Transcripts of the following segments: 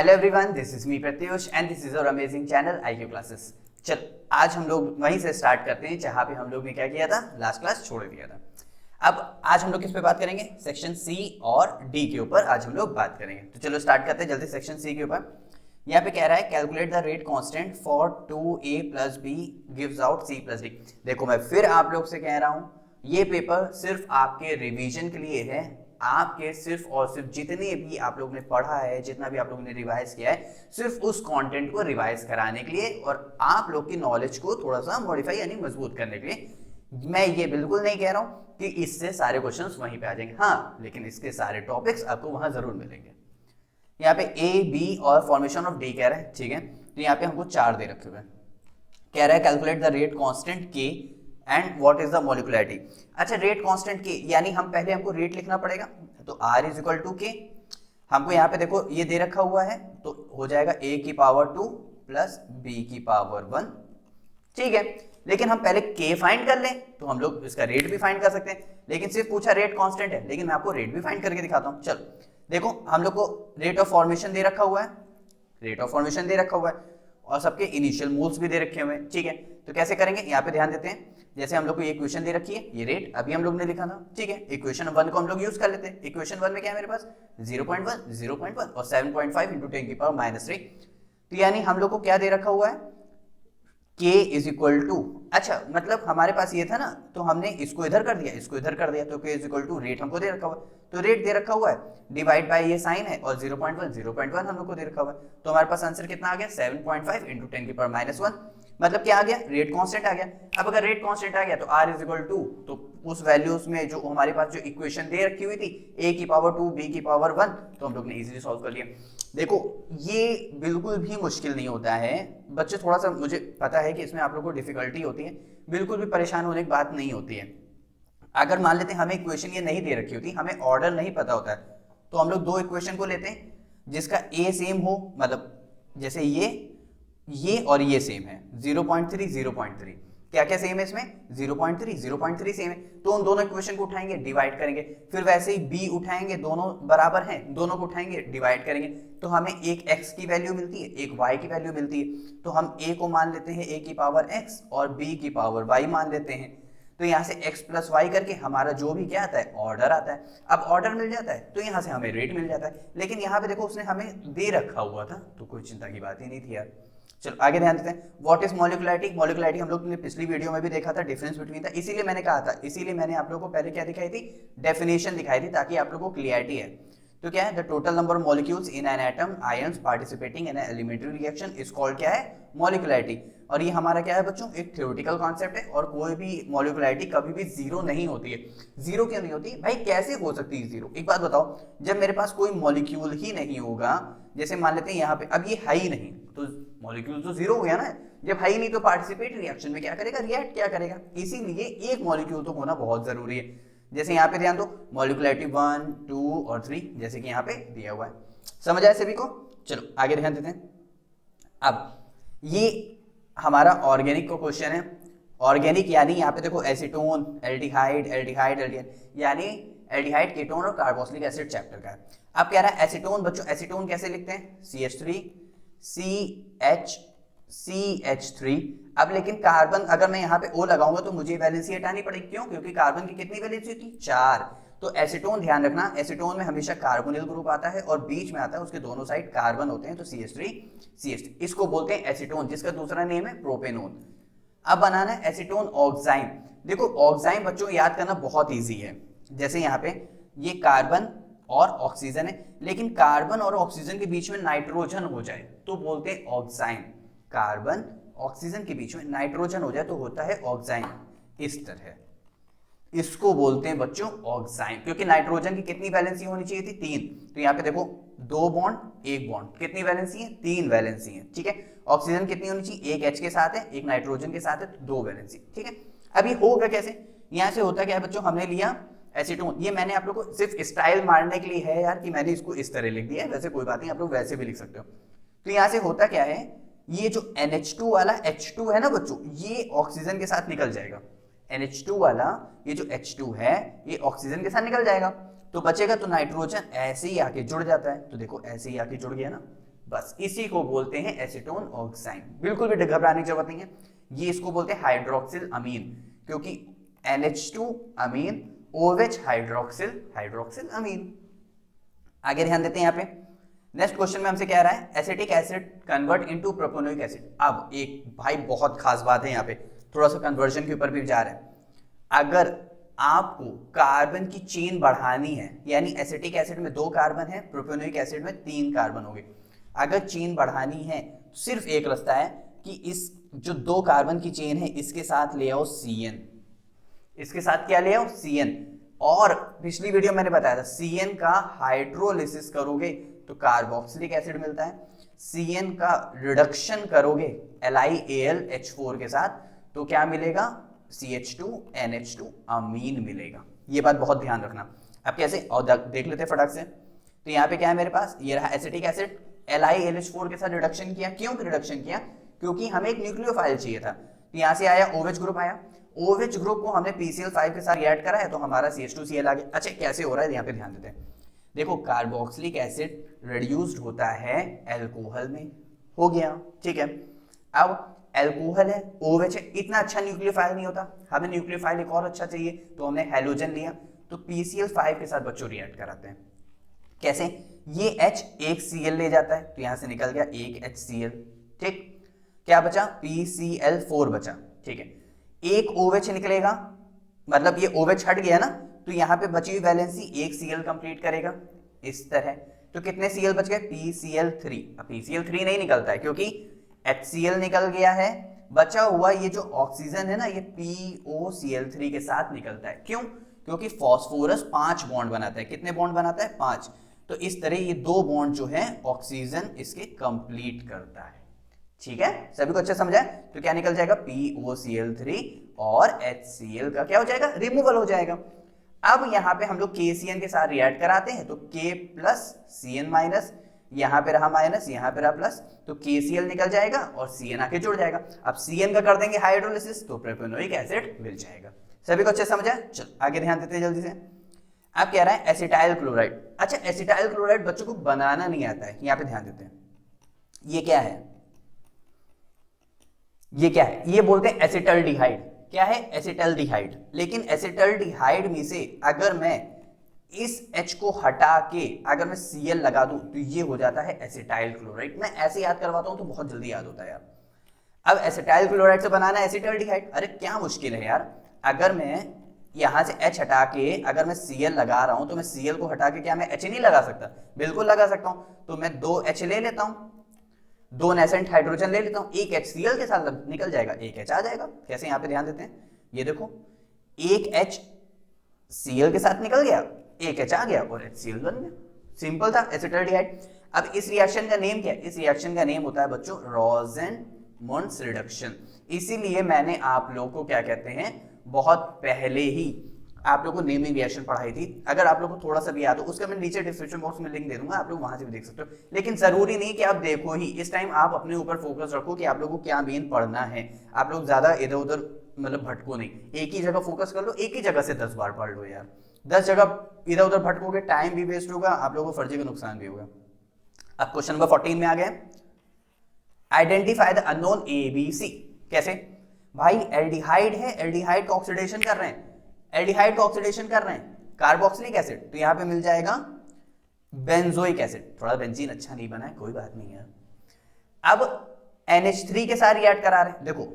Hello everyone, this is me Pratyush and this is our amazing channel IQ classes. चल आज हम लोग वहीं से स्टार्ट करते हैं जहां पे हम लोग ने क्या किया था, लास्ट क्लास छोड़ दिया था। अब आज हम लोग किस पे बात करेंगे? सेक्शन सी और डी के ऊपर आज हम लोग बात करेंगे। तो चलो स्टार्ट करते हैं जल्दी सेक्शन सी के ऊपर। यहाँ पे कह रहा है calculate the rate constant for 2a plus B gives out c plus D. देखो मैं फिर आप लोग से कह रहा हूँ, ये पेपर सिर्फ आपके रिवीजन के लिए है। आपके सिर्फ और सिर्फ जितने भी आप लोग ने पढ़ा है, जितना भी आप लोगों ने रिवाइज किया है, सिर्फ उस कंटेंट को रिवाइज कराने के लिए और आप लोग की नॉलेज को थोड़ा सा मॉडिफाई यानी मजबूत करने के लिए। मैं ये बिल्कुल नहीं कह रहा हूं कि इससे सारे क्वेश्चंस वहीं पे आ जाएंगे, हाँ, लेकिन इसके सारे टॉपिक्स आपको वहां जरूर मिलेंगे। यहाँ पे ए बी और फॉर्मेशन ऑफ डी कह रहा है, ठीक है। तो यहाँ पे हमको 4 दे रखे हुए हैं। कह रहा है कैलकुलेट द रेट कांस्टेंट के एंड व्हाट इज द मॉलिक्युलरिटी। अच्छा, रेट कांस्टेंट के यानी हमको रेट लिखना पड़ेगा। तो R इज इक्वल टू के। हमको यहाँ पे देखो ये दे रखा हुआ है, तो हो जाएगा a की पावर 2 प्लस b की पावर 1, ठीक है। लेकिन हम पहले k फाइंड कर लें तो हम लोग इसका रेट भी फाइंड कर सकते हैं, लेकिन सिर्फ पूछा रेट कांस्टेंट है, लेकिन मैं आपको रेट भी फाइंड करके दिखाता हूँ। चलो देखो, हम लोग को रेट ऑफ फॉर्मेशन दे रखा हुआ है, रेट ऑफ फॉर्मेशन दे रखा हुआ है और सबके इनिशियल मोल्स भी दे रखे हुए हैं, ठीक है। तो कैसे करेंगे, यहाँ पे ध्यान देते हैं। जैसे हम लोग को ये इक्वेशन दे रखी है, ये रेट अभी हम लोग ने लिखा था, ठीक है। इक्वेशन 1 को हम लोग यूज कर लेते हैं। इक्वेशन 1 में क्या है मेरे पास, 0.1 0.1 और 7.5 इंटू 10 की पावर -3। तो यानी हम लोग को क्या दे रखा हुआ है, k इज इक्वल टू, अच्छा मतलब हमारे पास ये था ना, तो हमने इसको इधर कर दिया, इसको इधर कर दिया, तो k is equal to rate हमको दे रखा हुआ है। तो रेट दे रखा हुआ है, डिवाइड बाय ये साइन है और 0.1 हम लोग को दे रखा हुआ है। तो हमारे पास आंसर कितना आ गया, 7.5 इंटू 10 की पावर -1, मतलब क्या आ गया, रेट कांस्टेंट आ गया। अब अगर रेट कांस्टेंट आ गया तो r इज इक्वल टू, तो उस वैल्यूज में जो हमारे पास जो इक्वेशन दे रखी हुई थी, a की पावर 2 b की पावर 1, तो हम लोग ने इजीली सॉल्व कर लिया। देखो ये बिल्कुल भी मुश्किल नहीं होता है बच्चे, थोड़ा सा मुझे पता है कि इसमें आप लोगों को डिफिकल्टी होती है, बिल्कुल भी परेशान होने की बात नहीं होती है। अगर मान लेते हैं हमें इक्वेशन ये नहीं दे रखी होती, हमें ऑर्डर नहीं पता होता है, तो हम लोग 2 इक्वेशन को लेते हैं जिसका a सेम हो, मतलब जैसे ये और ये सेम है, 0.3 0.3, क्या क्या सेम है इसमें, 0.3 सेम है, तो उन दोनों इक्वेशन को उठाएंगे, डिवाइड करेंगे। फिर वैसे ही b उठाएंगे, दोनों बराबर हैं, दोनों को उठाएंगे, डिवाइड करेंगे, तो हमें एक x की वैल्यू मिलती है, एक y की वैल्यू मिलती है। तो हम a को मान लेते हैं a की पावर x और b की पावर y मान लेते हैं। तो यहाँ से x प्लस वाई करके हमारा जो भी क्या आता है, ऑर्डर आता है। अब ऑर्डर मिल जाता है तो यहाँ से हमें रेट मिल जाता है, लेकिन यहाँ पे देखो उसने हमें दे रखा हुआ था, तो कोई चिंता की बात ही नहीं थी यार। चलो आगे ध्यान देते हैं, व्हाट इज मॉलिक्युलरिटी। मॉलिक्युलरिटी हम लोग ने पिछली वीडियो में भी देखा था, डिफरेंस बिटवीन था, इसीलिए मैंने कहा था, इसीलिए मैंने आप लोगों को पहले क्या दिखाई थी, डेफिनेशन दिखाई थी, ताकि आप लोगों को क्लियरिटी है। तो क्या है, the total number of molecules in an atom ions participating in an elementary reaction is called क्या है, मॉलिक्युलरिटी। और ये हमारा क्या है बच्चों, एक थ्योरेटिकल कॉन्सेप्ट है, और कोई भी मॉलिक्युलरिटी कभी भी जीरो नहीं होती है। जीरो क्यों नहीं होती भाई, कैसे हो सकती है जीरो? एक बात बताओ, जब मेरे पास कोई मॉलिक्यूल ही नहीं होगा, जैसे मान लेते हैं यहाँ पे अब ये है ही नहीं, तो मॉलिक्यूल तो जीरो हो गया ना। जब है ही नहीं तो पार्टिसिपेट रिएक्शन में क्या करेगा, रिएक्ट क्या करेगा, इसीलिए एक मॉलिक्यूल तो होना बहुत जरूरी है। जैसे यहाँ पे ध्यान दो, मॉलिक्युलरिटी 1 2 और 3, जैसे कि यहाँ पे दिया हुआ है। समझ आया सभी को? चलो आगे ध्यान देते हैं। अब ये हमारा ऑर्गेनिक का क्वेश्चन है। ऑर्गेनिक यानी यहाँ पे देखो एसीटोन, एल्डिहाइड, एल्डिहाइड, एल्डिहाइड, यानी एल्डिहाइड, कीटोन और कार्बोक्सिलिक एसिड चैप्टर का है। अब कह रहा है एसीटोन, बच्चों एसीटोन कैसे लिखते हैं, CH3 CH3। अब लेकिन कार्बन, अगर मैं यहाँ पे O लगाऊंगा तो मुझे वैलेंसी हटानी पड़ेगी, क्यों? क्योंकि कार्बन की कितनी वैलेंसी होती है, 4। तो एसीटोन ध्यान रखना, एसीटोन में हमेशा कार्बोनिल ग्रुप आता है और बीच में आता है उसके दोनों साइड कार्बन होते हैं, तो CH3 इसको बोलते हैं एसीटोन, जिसका दूसरा नेम है प्रोपेनोन। अब बनाना है एसीटोन ऑक्साइम। देखो ऑक्साइम बच्चों याद करना बहुत ईजी है। जैसे यहाँ पे ये कार्बन और ऑक्सीजन है, लेकिन कार्बन और ऑक्सीजन के बीच में नाइट्रोजन हो जाए तो बोलते हैं ऑक्साइम। कार्बन ऑक्सीजन के बीच में नाइट्रोजन हो जाए तो होता है ऑक्साइम। इस तरह इसको बोलते हैं बच्चों ऑक्साइम, क्योंकि नाइट्रोजन की कितनी वैलेंसी होनी चाहिए थी, 3। तो यहाँ पे देखो 2 बॉन्ड 1 बॉन्ड, कितनी वैलेंसी है, 3 वैलेंसी है, ठीक है। ऑक्सीजन कितनी होनी चाहिए, एक H के साथ है, एक नाइट्रोजन के साथ है, 2 वैलेंसी, ठीक है। अभी होगा कैसे, यहाँ से होता क्या है बच्चों, हमने लिया एसीटोन, ये मैंने आप लोग को सिर्फ स्टाइल मारने के लिए है यार, कि मैंने इसको इस तरह लिख दिया है, वैसे कोई बात नहीं, आप लोग वैसे भी लिख सकते हो। तो यहाँ से होता क्या है, ये जो NH2 वाला H2 है ना बच्चों, ये ऑक्सीजन के साथ निकल जाएगा। NH2 वाला ये जो H2 है ये ऑक्सीजन के साथ निकल जाएगा, तो बचेगा तो नाइट्रोजन ऐसे ही आके जुड़ जाता है। तो देखो ऐसे ही आके जुड़ गया ना, बस इसी को बोलते हैं एसीटोन ऑक्साइन। बिल्कुल भी घबराने की जरूरत नहीं है, ये इसको बोलते हैं हाइड्रोक्सिल अमीन, क्योंकि NH2 अमीन OH हाइड्रोक्सिल अमीन। आगे ध्यान देते हैं यहाँ पे नेक्स्ट क्वेश्चन में हमसे कह रहा है acetic acid convert into propanoic acid. अब एक भाई बहुत खास बात है यहाँ पे, थोड़ा सा कन्वर्जन के ऊपर भी जा रहा है। अगर आपको कार्बन की चेन बढ़ानी है, यानी एसिटिक एसिड में 2 कार्बन है, प्रोपेनोइक एसिड में 3 कार्बन हो गए, अगर चेन बढ़ानी है तो सिर्फ एक रास्ता है कि इस जो 2 कार्बन की चेन है इसके साथ ले आओ CN, इसके साथ क्या ले आओ CN। और पिछली वीडियो मैंने बताया था CN का हाइड्रोलिसिस करोगे तो कार्बोक्सिलिक एसिड मिलता है, CN का रिडक्शन करोगे LiAlH4 के साथ तो क्या मिलेगा, CH2NH2 अमीन मिलेगा। ये बात बहुत ध्यान रखना। अब कैसे, और देख लेते हैं फटाक से। तो यहाँ पे क्या है मेरे पास, ये रहा एसिटिक एसिड, LiAlH4 के साथ रिडक्शन किया। क्यों रिडक्शन किया, क्योंकि हमें एक न्यूक्लियोफाइल चाहिए था। तो यहाँ से आया OH ग्रुप आया, OH ग्रुप को हमने PCl5 के साथ रिएक्ट करा है तो हमारा CH2Cl आ गया। अच्छा कैसे हो रहा है यहाँ पे ध्यान देते हैं। देखो कार्बोक्सिलिक एसिड रिड्यूस्ड होता है अल्कोहल में, हो गया ठीक है। अब अल्कोहल है, OH है, इतना अच्छा न्यूक्लियोफाइल नहीं होता, हमें न्यूक्लियोफाइल एक और अच्छा चाहिए तो हमने हैलोजन लिया। तो PCl5 के साथ बच्चों रिएक्ट कराते हैं। कैसे, ये H एक Cl ले जाता है तो यहां से निकल गया एक HCl, ठीक, क्या बचा PCl4 बचा, ठीक है। एक OH निकलेगा, मतलब ये OH हट गया ना, तो यहाँ पे बची हुई वैलेंसी एक Cl कंप्लीट करेगा इस तरह। तो कितने Cl बच गए, PCl3। अब PCl3 नहीं निकलता है क्योंकि HCl निकल गया है, बचा हुआ ये जो ऑक्सीजन है ना ये POCl3 के साथ निकलता है। क्यों, क्योंकि फास्फोरस 5 बॉन्ड बनाता है। कितने बॉन्ड बनाता है, 5। तो इस तरह ये 2 बॉन्ड जो है ऑक्सीजन इसके कंप्लीट करता है, ठीक है। सभी को अच्छे समझा है। तो क्या निकल जाएगा, POCl3 और HCl का क्या हो जाएगा, रिमूवल हो जाएगा। अब यहाँ पे हम लोग KCN के साथ रिएक्ट कराते हैं तो K प्लस CN माइनस, यहाँ पे रहा माइनस, यहाँ पे रहा प्लस, तो KCl निकल जाएगा और CN आके जुड़ जाएगा। अब CN का कर देंगे हाइड्रोलिसिस तो प्रोपेनोइक एसिड मिल जाएगा। सभी को अच्छे समझा। चल आगे ध्यान देते हैं जल्दी से। अब कह रहा है एसिटाइल क्लोराइड। अच्छा एसिटाइल क्लोराइड बच्चों को बनाना नहीं आता है, यहाँ पे ध्यान देते हैं। ये क्या है, ये क्या है, ये बोलते हैं एसिटल्डिहाइड। क्या है, एसिटल्डिहाइड। लेकिन एसिटल्डिहाइड में से अगर मैं इस H को हटा के अगर मैं Cl लगा दूं तो ये हो जाता है एसिटाइल क्लोराइड। मैं ऐसे याद करवाता हूं तो बहुत जल्दी याद होता है यार। अब एसिटाइल क्लोराइड से बनाना है एसिटल्डिहाइड, अरे क्या मुश्किल है यार। अगर मैं यहां से H हटा के अगर मैं Cl लगा रहा हूं तो मैं Cl को हटा के क्या मैं H नहीं लगा सकता, बिल्कुल लगा सकता हूं। तो मैं 2 H ले लेता हूं, 2 नेसेंट हाइड्रोजन ले लेता हूं, एक HCl के साथ निकल जाएगा, एक H आ जाएगा। कैसे, यहाँ पे ध्यान देते हैं, ये देखो एक H Cl के साथ निकल गया, एक H आ गया और HCl बन गया। सिंपल था एसिटल्डिहाइड। अब इस रिएक्शन का नेम क्या है, इस रिएक्शन का नेम होता है बच्चों रॉज़ेन-मुंड्स रिडक्शन। इसीलिए मैंने आप लोगों को क्या कहते हैं, बहुत पहले ही आप लोगों को नेमिंग रिएक्शन पढ़ाई थी। अगर आप लोगों को थोड़ा सा भी याद हो उसका मैं नीचे डिस्क्रिप्शन बॉक्स में लिंक दे दूंगा, आप लोग वहां से भी देख सकते हो। लेकिन जरूरी नहीं कि आप देखो ही, इस टाइम आप अपने ऊपर फोकस रखो कि आप लोगों को क्या मेन पढ़ना है। आप लोग ज्यादा इधर उधर मतलब भटको नहीं, एक ही जगह फोकस कर लो, एक ही जगह से 10 बार पढ़ लो यार। 10 जगह इधर उधर भटकोगे टाइम भी वेस्ट होगा, आप लोगों को फर्जी का नुकसान भी होगा। अब क्वेश्चन नंबर 14 में आ गए, आइडेंटिफाई द अननोन ABC। कैसे भाई, एल्डिहाइड है, एल्डिहाइड का ऑक्सीडेशन कर रहे हैं, एल्डिहाइड का ऑक्सीडेशन कर रहे हैं कार्बोक्सिलिक एसिड, तो यहां पे मिल जाएगा बेंजोइक एसिड। थोड़ा बेंजीन अच्छा नहीं बना है, कोई बात नहीं है। अब NH3 के साथ रिएक्ट करा रहे हैं, देखो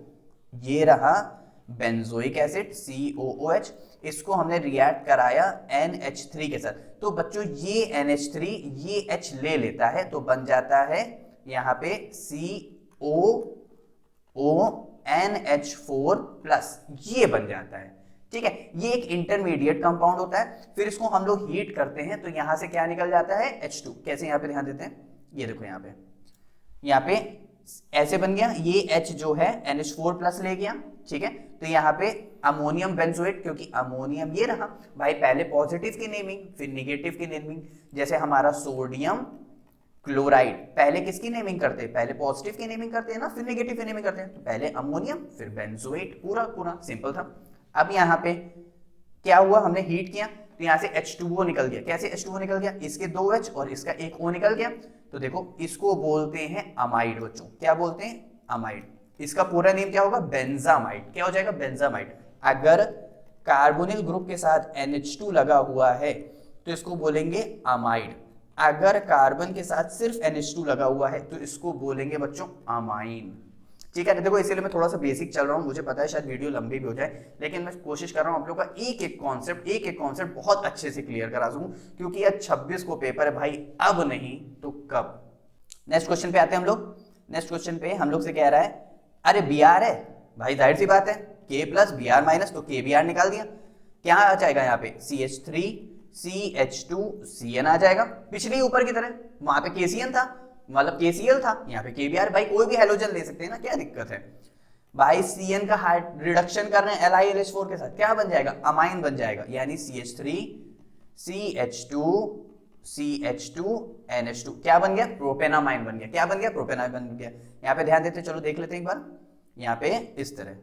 ये रहा बेंजोइक एसिड COOH, इसको हमने रिएक्ट कराया NH3 के साथ। तो बच्चों ये NH3 ये H ले लेता है तो बन जाता है यहां पे COONH4 प्लस, ये बन जाता है, ठीक है। ये एक इंटरमीडिएट कंपाउंड होता है। फिर इसको हम लोग हीट करते हैं तो यहां से क्या निकल जाता है H2। कैसे, यहाँ पे ध्यान देते हैं, ये देखो यहाँ पे ऐसे बन गया, ये H जो है NH4 प्लस ले गया, ठीक है। तो यहाँ पे अमोनियम बेंजोएट, क्योंकि अमोनियम ये रहा भाई, पहले पॉजिटिव की नेमिंग फिर निगेटिव की नेमिंग। जैसे हमारा सोडियम क्लोराइड, पहले किसकी नेमिंग करते हैं, पहले पॉजिटिव की नेमिंग करते हैं ना, फिर निगेटिव की नेमिंग करते हैं। तो पहले अमोनियम फिर बेंजोएट, पूरा पूरा सिंपल था। अब यहाँ पे क्या हुआ, हमने हीट किया तो यहाँ से H2O निकल गया। कैसे H2O निकल गया? इसके 2 H और इसका एक O निकल गया। तो देखो इसको बोलते हैं अमाइड बच्चों। क्या बोलते हैं? अमाइड। इसका पूरा नेम क्या होगा? बेंजामाइड। क्या हो जाएगा? बेंजामाइड। अगर कार्बोनिल ग्रुप के साथ NH2 लगा हुआ है तो इसको बोलेंगे अमाइड। अगर कार्बन के साथ सिर्फ NH2 लगा हुआ है तो इसको बोलेंगे बच्चों अमाइन। ठीक है, देखो इसीलिए मैं थोड़ा सा बेसिक चल रहा हूँ, मुझे पता है शायद वीडियो लंबी भी हो जाए, लेकिन मैं कोशिश कर रहा हूँ आप लोगों का एक एक कॉन्सेप्ट बहुत अच्छे से क्लियर करा सकूं, क्योंकि यार 26 को पेपर है भाई, अब नहीं तो कब। नेक्स्ट क्वेश्चन पे आते हैं हम लोग। नेक्स्ट क्वेश्चन पे हम लोग से कह रहा है, अरे Br है भाई, जाहिर सी बात है K प्लस Br माइनस, तो KBr निकाल दिया। क्या आ जाएगा यहाँ पे? CH3 CH2 CN आ जाएगा। पिछली ऊपर की तरह वहां पे KCN था, मतलब KCl था, यहाँ पे KBr। भाई कोई भी हेलोजन ले सकते हैं ना, क्या दिक्कत है भाई? Cn का रिडक्शन कर रहे हैं LiLH4 के साथ, क्या बन जाएगा? अमाइन बन जाएगा, यानी CH3 CH2 CH2 NH2 क्या बन गया? प्रोपेनामाइन बन गया। क्या बन गया? प्रोपेनामाइन बन गया। यहाँ पे ध्यान देते, चलो देख लेते हैं एक बार। यहाँ पे इस तरह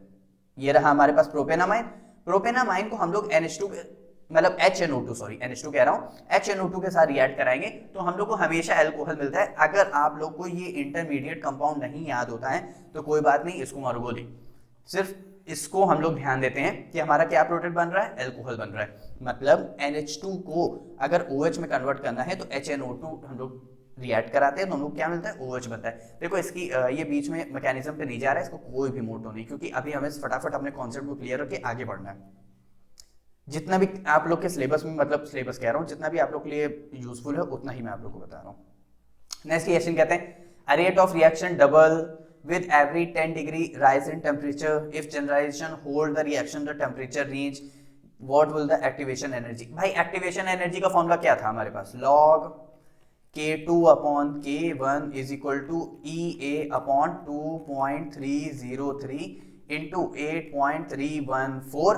ये रहा हमारे पास प्रोपेनामाइन। प्रोपेनामाइन को हम लोग NH2 मतलब HNO2 सॉरी NH2 कह रहा हूं, HNO2 के साथ रिएक्ट कराएंगे तो हम लोग को हमेशा अल्कोहल मिलता है। अगर आप लोग को ये इंटरमीडिएट कंपाउंड नहीं याद होता है तो कोई बात नहीं, इसको मत बोलिए, सिर्फ इसको हम लोग ध्यान देते हैं कि हमारा क्या प्रोडक्ट बन रहा है? अल्कोहल बन रहा है। मतलब NH2 को अगर OH में कन्वर्ट करना है तो HNO2 हम लोग रिएक्ट कराते हैं तो हम लोग क्या मिलता है? OH बनता है। देखो इसकी ये बीच में मैकेनिज्म पे नहीं जा रहा है, इसको कोई भी मोटो नहीं, क्योंकि अभी हमें फटाफट अपने कॉन्सेप्ट को क्लियर करके आगे बढ़ना है। जितना भी आप लोग के सिलेबस में, मतलब सिलेबस कह रहा हूँ, जितना भी आप लोग के लिए यूजफुल है उतना ही मैं आप लोग को बता रहा हूँ। नेक्स्ट क्वेश्चन कहते हैं, a rate of reaction double with every 10 degree rise in temperature. If generation hold the reaction the temperature range, what will the activation energy? भाई एक्टिवेशन एनर्जी का फॉर्मूला क्या था हमारे पास? log K2 upon K1 is equal to EA upon 2.303 into 8.314,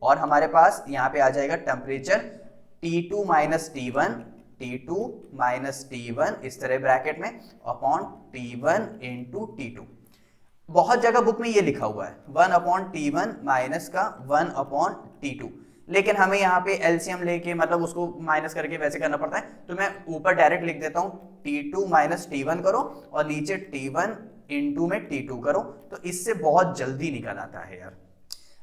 और हमारे पास यहाँ पे आ जाएगा टेम्परेचर T2 माइनस T1 इस तरह ब्रैकेट में अपॉन T1 इंटू T2। बहुत जगह बुक में ये लिखा हुआ है 1 अपॉन T1 माइनस का 1 अपॉन T2, लेकिन हमें यहाँ पे एलसीएम लेके मतलब उसको माइनस करके वैसे करना पड़ता है, तो मैं ऊपर डायरेक्ट लिख देता हूँ T2 माइनस T1 करो और नीचे T1 इंटू में T2 करो, तो इससे बहुत जल्दी निकल आता है यार।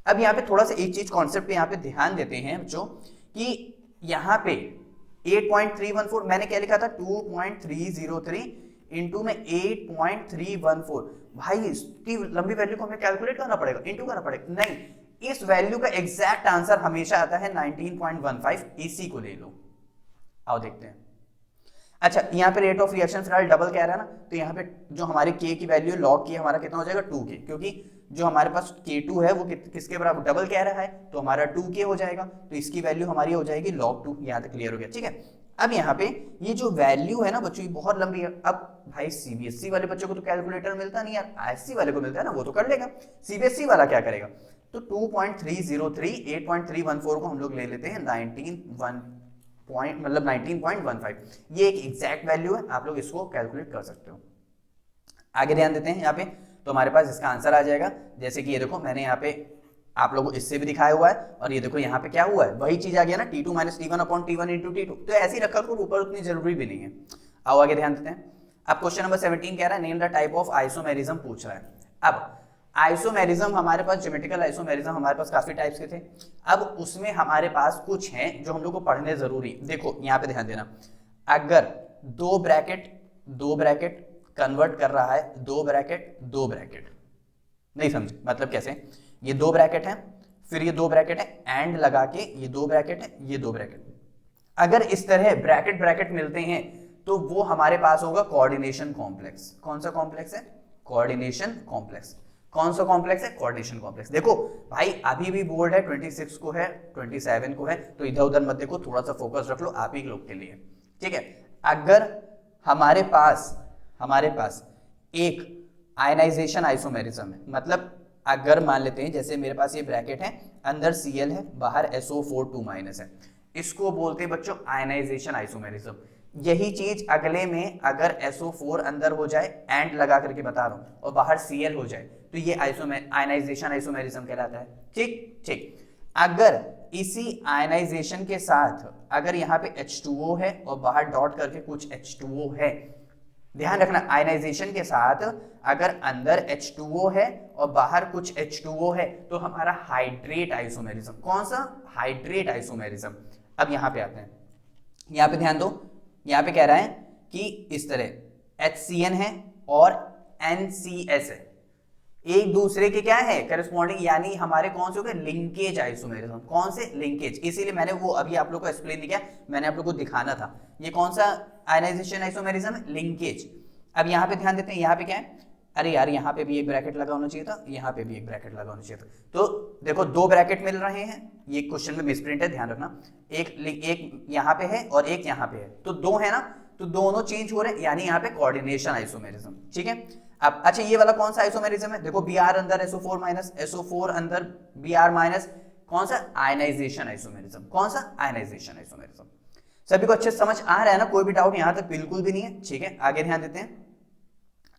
अब यहाँ पे थोड़ा सा एक चीज कॉन्सेप्ट पे यहाँ पे ध्यान देते हैं बच्चों कि यहाँ पे 8.314 मैंने क्या लिखा था? 2.303 इंटू में 8.314। भाई इसकी लंबी वैल्यू को हमें कैलकुलेट करना पड़ेगा, इंटू करना पड़ेगा? नहीं, इस वैल्यू का एग्जैक्ट आंसर हमेशा आता है 19.15। इसी को ले लो, आओ देखते हैं। अच्छा, यहाँ पे रेट ऑफ रिएक्शन फिलहाल डबल कह रहा है ना, तो यहाँ पे जो हमारे K की वैल्यू लॉग की हमारा कितना हो जाएगा? 2K, क्योंकि जो हमारे पास K2 है वो किसके बराबर? डबल कह रहा है, तो हमारा 2K हो जाएगा, तो इसकी वैल्यू हमारी हो जाएगी log 2। यहाँ तक क्लियर हो गया? ठीक है। अब यहाँ पे ये जो वैल्यू है ना बच्चों, ये बहुत लंबी है। अब भाई CBSE वाले बच्चों को तो कैलकुलेटर मिलता नहीं यार, ISC वाले को मिलता है ना, वो तो कर लेगा। CBSE वाला क्या करेगा? तो 2.303 8.314 को हम लोग ले लेते हैं 19.15, ये एक एग्जैक्ट वैल्यू है, आप लोग इसको कैलकुलेट कर सकते हो। आगे ध्यान देते हैं यहाँ पे, तो हमारे पास इसका आंसर आ जाएगा, जैसे कि ये देखो मैंने यहाँ पे आप लोगों को इससे भी दिखाया हुआ है, और ये देखो यहाँ पे क्या हुआ है? वही चीज आ गया ना, T2 minus T1 upon T1 into T2। तो ऐसे ही रखा करो, ऊपर उतनी जरूरी भी नहीं है। आओ आगे ध्यान देते हैं। अब क्वेश्चन नंबर 17 कह रहा है name the type of isomerism पूछ रहा है। अब आइसोमेरिज्म हमारे पास, ज्योमेट्रिकल आइसोमेरिज्म हमारे पास काफी टाइप्स के थे। अब उसमें हमारे पास कुछ हैं जो हम लोग को पढ़ने जरूरी। देखो यहाँ पे ध्यान देना, अगर दो ब्रैकेट कन्वर्ट कर रहा है, दो ब्रैकेट नहीं समझे मतलब कैसे? ये दो ब्रैकेट है, फिर ये दो ब्रैकेट है, एंड लगा के ये दो ब्रैकेट है, ये दो ब्रैकेट। अगर इस तरह ब्रैकेट मिलते हैं तो वो हमारे पास होगा कोऑर्डिनेशन कॉम्प्लेक्स। कौन सा कॉम्प्लेक्स है? Coordination complex. कौन सा कॉम्प्लेक्स है? Coordination complex. देखो भाई अभी भी बोर्ड है, 26 को है, 27 को है, तो इधर उधर मत देखो, थोड़ा सा फोकस रख लो आप ही लोग के लिए, ठीक है। अगर हमारे पास एक आयनाइजेशन आइसोमेरिज्म है, मतलब अगर मान लेते हैं जैसे मेरे पास ये ब्रैकेट है, अंदर Cl है, बाहर SO4 2- है, इसको बोलते हैं बच्चों आयनाइजेशन आइसोमेरिज्म। यही चीज अगले में अगर SO4 अंदर हो जाए, एंड लगा करके बता रहा हूं, और बाहर Cl हो जाए, तो ये आयनाइजेशन आइसोमेरिज्म कहलाता है। ठीक। अगर इसी आयनाइजेशन के साथ अगर यहाँ पे H2O है और बाहर डॉट करके कुछ H2O है, ध्यान रखना आयनाइजेशन के साथ अगर अंदर H2O है और बाहर कुछ H2O है तो हमारा हाइड्रेट आइसोमेरिज्म। कौन सा? Hydrate isomerism. अब यहाँ पे आते हैं, यहाँ पे ध्यान दो, यहाँ पे कह रहा है कि इस तरह HCN है और NCS है, एक दूसरे के क्या है करस्पॉन्डिंग, यानी हमारे कौन से हो गए लिंकेज आइसोमेरिज्म। कौन से? लिंकेज। इसीलिए मैंने वो अभी आप लोग को एक्सप्लेन नहीं किया, मैंने आप लोग को दिखाना था। ये कौन सा आयनाइजेशन आइसोमेरिज्म है? लिंकेज। अब यहाँ पे ध्यान देते हैं, यहाँ पे क्या है, अरे यार यहाँ पे भी एक ब्रैकेट लगा होना चाहिए था, यहाँ पे भी एक ब्रैकेट लगा होना चाहिए था। तो देखो दो ब्रैकेट मिल रहे हैं, ये क्वेश्चन में मिसप्रिंट है, ध्यान रखना। एक यहाँ पे है और एक यहाँ पे है, तो दो है ना, तो दोनों चेंज हो रहे हैं, यानी यहाँ पे कोऑर्डिनेशन आइसोमेरिज्म। ठीक है। अब अच्छा ये वाला कौन सा आइसोमेरिज्म है? देखो Br अंदर SO4 माइनस, SO4 अंदर Br माइनस, कौन सा? Ionisation isomerism. कौन सा? Ionisation isomerism. सभी को अच्छे समझ आ रहा है ना? कोई भी डाउट यहां तक बिल्कुल भी नहीं है। ठीक है, आगे ध्यान देते हैं।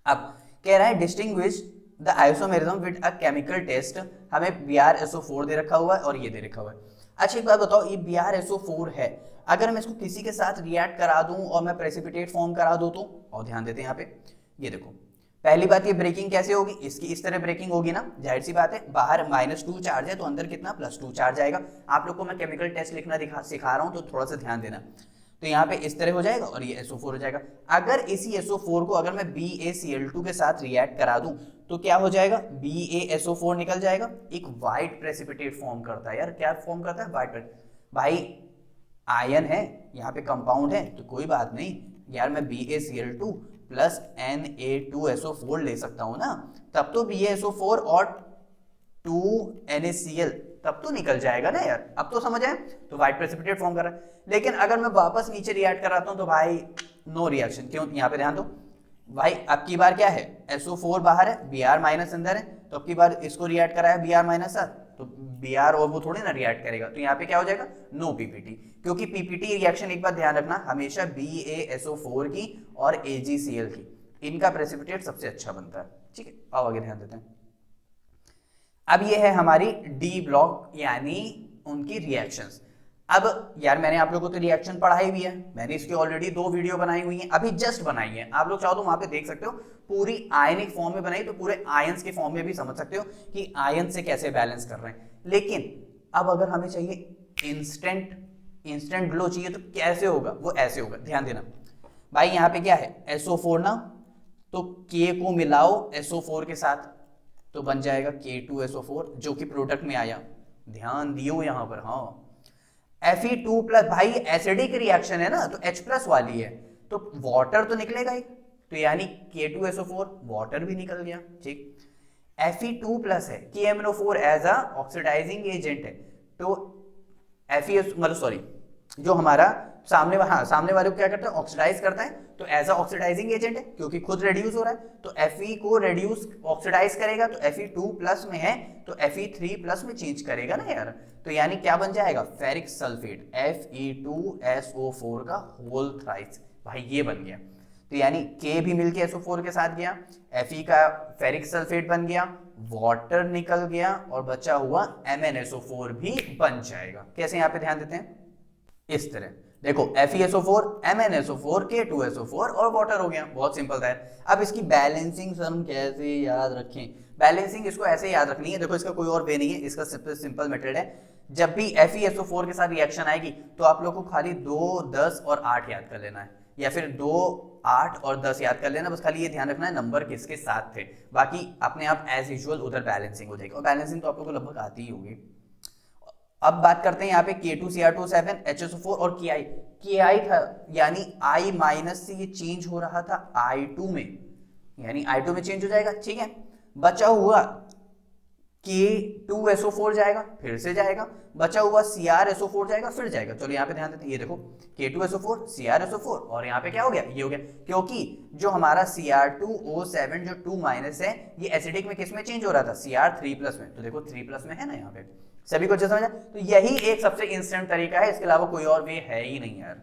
अब कह रहा है distinguish the isomerism with a chemical test. हमें BrSO4 दे रखा हुआ है और ये दे रखा हुआ है। अच्छा एक बात बताओ, ये BrSO4 है, अगर मैं इसको किसी के साथ रिएक्ट करा दूं और मैं प्रेसिपिटेट फॉर्म करा दूं तो, और ध्यान देते हैं यहाँ पे, ये देखो पहली बात, ये ब्रेकिंग कैसे होगी? इसकी इस तरह ब्रेकिंग होगी ना, जाहिर सी बात है, बाहर -2 चार्ज है तो अंदर कितना? +2 चार्ज आएगा। आप लोग को मैं केमिकल टेस्ट लिखना सिखा रहा हूं तो थोड़ा सा ध्यान देना। तो यहाँ पे इस तरह हो जाएगा और ये SO4 हो जाएगा। अगर इसी SO4 को अगर मैं BaCl2 के साथ रिएक्ट करा दूं तो क्या हो जाएगा? BaSO4 निकल जाएगा, एक व्हाइट प्रेसिपिटेट फॉर्म करता है। यार क्या फॉर्म करता है? व्हाइट। भाई आयन है यहाँ पे, कंपाउंड है, तो कोई बात नहीं यार, मैं BaCl2 प्लस Na2SO4 ले सकता हूं ना, तब तो BaSO4 और 2NaCl तब तो निकल जाएगा ना यार। अब तो समझ आए? तो व्हाइट प्रेसिपिटेट फॉर्म कर रहा है। लेकिन अगर मैं वापस नीचे रिएक्ट कराता हूं तो भाई नो रिएक्शन। क्यों? यहाँ पे ध्यान दो भाई, अब की बार क्या है? SO4 बाहर है, Br माइनस अंदर है, तो अब की बार इसको रिएक्ट करा है Br माइनस साथ, तो Br और वो थोड़ी ना रिएक्ट करेगा, तो यहाँ पे क्या हो जाएगा? No PPT। क्योंकि PPT रिएक्शन एक बार ध्यान रखना, हमेशा BaSO4 की और AgCl की, इनका प्रेसिपिटेट सबसे अच्छा बनता है। ठीक है, आओ आगे ध्यान देते हैं। अब ये है हमारी डी ब्लॉक, यानी उनकी रिएक्शंस। अब यार मैंने आप लोगों को तो रिएक्शन पढ़ाई हुई है, मैंने इसकी ऑलरेडी 2 वीडियो बनाई हुई हैं, अभी जस्ट बनाई है। आप लोग चाहो तो वहां पे देख सकते हो, पूरी आयनिक फॉर्म में बनाई, तो पूरे आयंस के फॉर्म में भी समझ सकते हो कि आयन से कैसे बैलेंस कर रहे हैं। लेकिन अब अगर हमें चाहिए इंस्टेंट ग्लो चाहिए तो कैसे होगा? वो ऐसे होगा, ध्यान देना भाई। यहाँ पे क्या है? SO4 ना, तो K को मिलाओ SO4 के साथ तो बन जाएगा K2SO4 जो कि प्रोडक्ट में आया। ध्यान दियो यहाँ पर। हाँ Fe2 प्लस, भाई एसिडिक रिएक्शन है ना, तो H प्लस वाली है, तो वाटर तो निकलेगा ही, तो यानी K2SO4 वाटर भी निकल गया। ठीक, Fe2 प्लस है, KMNO4 as a oxidising agent है, तो जो हमारा सामने वाले को क्या करता है? ऑक्सीडाइज करता है, तो एज अ ऑक्सीडाइजिंग एजेंट है क्योंकि खुद रेड्यूस हो रहा है, तो Fe को रेड्यूस ऑक्सीडाइज करेगा, तो Fe2 प्लस में है तो Fe3 प्लस में चेंज करेगा ना यार, तो यानी क्या बन जाएगा? फेरिक सल्फेट Fe2SO4 का होल थ्राइस। भाई ये बन गया, तो यानी K भी मिलके SO4 के साथ गया, Fe का फेरिक सल्फेट बन गया, वाटर निकल गया और बचा हुआ MnSO4 भी बन जाएगा। कैसे? यहाँ पे ध्यान देते हैं, इस तरह देखो FeSO4, MnSO4, K2SO4 और वाटर हो गया। बहुत सिंपल था। अब इसकी बैलेंसिंग सर हम कैसे याद रखें? बैलेंसिंग इसको ऐसे याद रखनी है, देखो इसका कोई और वे नहीं है, इसका सिंपल मेथड है। जब भी FeSO4 के साथ रिएक्शन आएगी तो आप लोग को खाली 2, 10 और 8 याद कर लेना है, या फिर 2, 8 और 10 याद कर लेना, बस खाली ये ध्यान रखना है नंबर किसके साथ थे, बाकी अपने आप एज यूजुअल उधर बैलेंसिंग हो जाएगी। और बैलेंसिंग तो आप लोग को लगभग आती ही होगी। अब बात करते हैं यहाँ पे K2Cr2 HSO4 और Ki था, यानी I माइनस से ये चेंज हो रहा था I2 में, यानी I2 में चेंज हो जाएगा। ठीक है, बचा हुआ K2SO4 जाएगा, फिर से जाएगा, बचा हुआ CrSO4 जाएगा, फिर जाएगा। चलो यहाँ पे ध्यान देते हैं, ये देखो K2SO4, CrSO4 और यहाँ पे क्या हो गया? ये हो गया, क्योंकि जो हमारा Cr2O7 जो 2 माइनस है, ये एसिडिक में किस में चेंज हो रहा था? Cr3 प्लस में, तो देखो 3 प्लस में है ना यहाँ पे। सभी को अच्छे समझा? तो यही एक सबसे इंस्टेंट तरीका है, इसके अलावा कोई और वे है ही नहीं यार।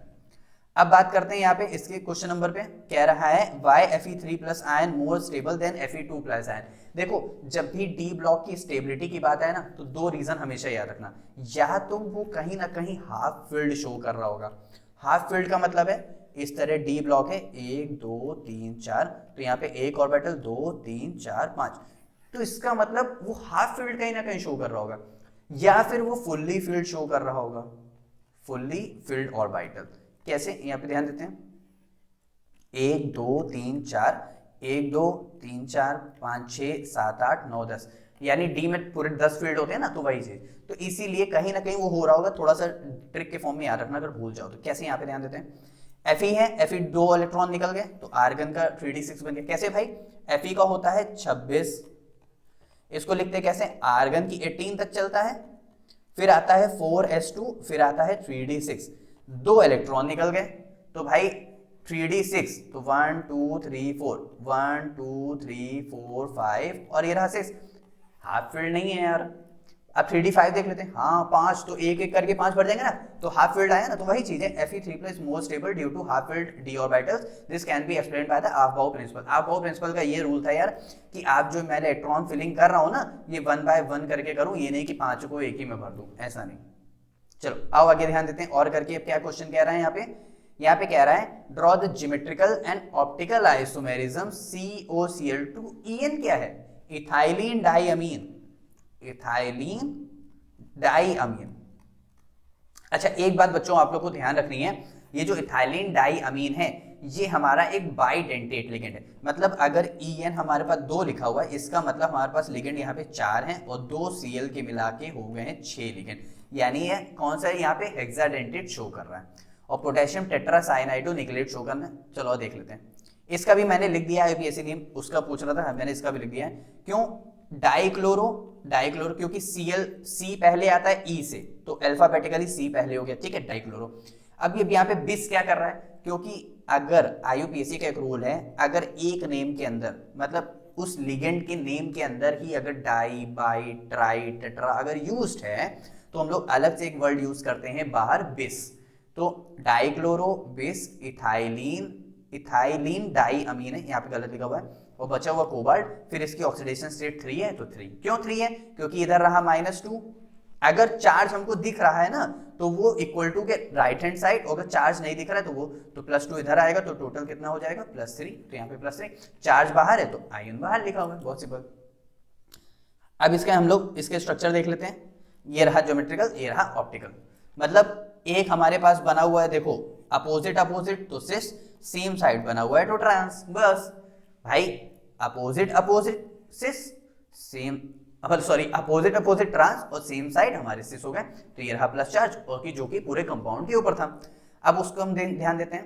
अब बात करते हैं यहाँ पे इसके क्वेश्चन नंबर पे, कह रहा है why Fe3 plus ion more stable than Fe2 plus ion. देखो जब भी डी ब्लॉक की स्टेबिलिटी की बात है ना, तो दो रीजन हमेशा याद रखना, या तो वो कहीं ना कहीं हाफ फील्ड शो कर रहा होगा। हाफ फील्ड का मतलब है इस तरह डी ब्लॉक है 1 2 3 4, तो यहाँ पे एक ऑर्बिटल 2 3 4 5, तो इसका मतलब वो हाफ फील्ड कहीं ना कहीं शो कर रहा होगा, या फिर वो फुल्ली फील्ड शो कर रहा होगा, फुल्ली फील्ड ऑर्बिटल। कैसे, यहाँ पे ध्यान देते हैं, 1 2 3 4, 1 2 3 4 5 6 7 8 9 10, यानी डी में पूरे 10 फील्ड होते हैं ना, तो वही चीज, तो इसीलिए कहीं ना कहीं वो हो रहा होगा। थोड़ा सा ट्रिक के फॉर्म में याद रखना अगर भूल जाओ तो। कैसे, यहाँ पे ध्यान देते हैं, Fe है, Fe 2 इलेक्ट्रॉन निकल गए तो आर्गन का 3d6 बन गया। कैसे भाई, Fe का होता है 26, इसको लिखते हैं कैसे, आर्गन की 18 तक चलता है, फिर आता है 4s2, फिर आता है 3d6, 2 इलेक्ट्रॉन निकल गए तो भाई 3d6, तो 1 2 3 4, 1 2 3 4 5, और ये रहा 6, हाफ फील्ड नहीं है यार। अब 3d5 देख लेते हैं, हाँ 5, तो एक एक करके 5 भर जाएंगे ना, तो हाफ फील्ड आया ना, तो वही चीज है Fe3 plus more stable due to half filled d orbitals, this can be explained by the Aufbau principle. Aufbau principle का ये रूल था यार कि आप जो मैं इलेक्ट्रॉन फिलिंग कर रहा हूँ ना, ये 1 बाय 1 करके करूँ, ये नहीं कि 5 को एक ही में भर दूं, ऐसा नहीं। चलो आओ आगे ध्यान देते हैं और करके। अब क्या क्वेश्चन कह रहा है यहाँ पे कह रहा है draw the geometrical and optical isomerism COCl2 EN क्या है, इथाइलिन डाइअमीन, इथाइलिन डाइअमीन। अच्छा एक बात बच्चों आप लोग को ध्यान रखनी है, ये जो इथाइलिन डाइअमीन है ये हमारा एक बाइडेंटेट लिगेंड है, मतलब अगर EN हमारे पास 2 लिखा हुआ है, इसका मतलब हमारे पास लिगेंड यहाँ पे 4 हैं और 2 Cl के मिला के हो गए हैं 6 लिगेंड, यानी ये कौन सा है, यहाँ पे हेक्साडेंटेट शो कर रहा है। और पोटेशियम टेट्रासाइनाइडो निकलेट शो करना है। चलो देख लेते हैं, इसका भी मैंने लिख दिया है, यूपीएससी ने उसका पूछ रहा था, मैंने इसका भी लिख दिया है। क्यों डाइक्लोरो, डाइक्लोरो क्योंकि C पहले आता है E से, तो अल्फाबेटिकली C पहले हो गया, ठीक है, डाइक्लोरो। अब ये यहाँ पे बिस क्या कर रहा है, क्योंकि अगर IUPAC का एक रूल है, अगर एक नेम के अंदर मतलब उस लिगेंड के नेम के अंदर ही अगर डाई बाई ट्राई टेट्रा अगर यूज्ड है, तो हम लोग अलग से एक वर्ड यूज करते हैं बाहर, बिस। तो डाइक्लोरो बिस इथाइलिन, इथाइलिन डाइअमीन है, यहाँ पे गलत लिखा हुआ है, और बचा हुआ कोबाल्ट, फिर इसकी ऑक्सीडेशन स्टेट 3 है, तो 3 क्यों 3 है, क्योंकि इधर रहा -2, अगर चार्ज हमको दिख रहा है ना तो वो इक्वल टू के राइट हैंड साइड, अगर चार्ज नहीं दिख रहा है तो वो तो +2 इधर आएगा, तो टोटल कितना हो जाएगा +3, तो यहाँ पे +3, चार्ज बाहर है तो आयन बाहर लिखा हुआ है, बहुत सिंपल। अब इसका हम लोग इसके स्ट्रक्चर देख लेते हैं, ये रहा ज्योमेट्रिकल, ये रहा ऑप्टिकल। मतलब एक हमारे पास बना हुआ है देखो अपोजिट अपोजिट, तो सिस, सेम साइड बना हुआ है तो ट्रांस, बस भाई opposite opposite cis, same sorry opposite opposite trans और सेम साइड हमारे सिस हो गए, तो ये रहा प्लस चार्ज, और की जो कि पूरे कंपाउंड के ऊपर था। अब उसको हम ध्यान देते हैं,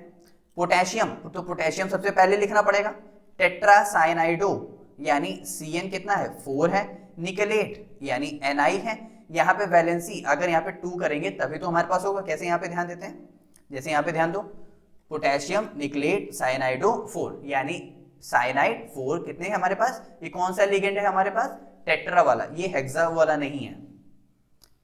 पोटेशियम, तो पोटेशियम सबसे पहले लिखना पड़ेगा, टेट्रासाइनाइडो यानी Cn कितना है 4 है, निकेलेट यानी Ni है, यहाँ पे वैलेंसी अगर यहाँ पे 2 करेंगे तभी तो हमारे पास होगा। कैसे, यहाँ पे ध्यान देते हैं, जैसे यहाँ पे ध्यान दो, पोटेशियम निकलेट साइनाइडो 4, यानी साइनाइड 4 कितने हैं हमारे पास, ये कौन सा लिगेंड है हमारे पास, टेट्रा वाला, ये हेक्सा वाला नहीं है।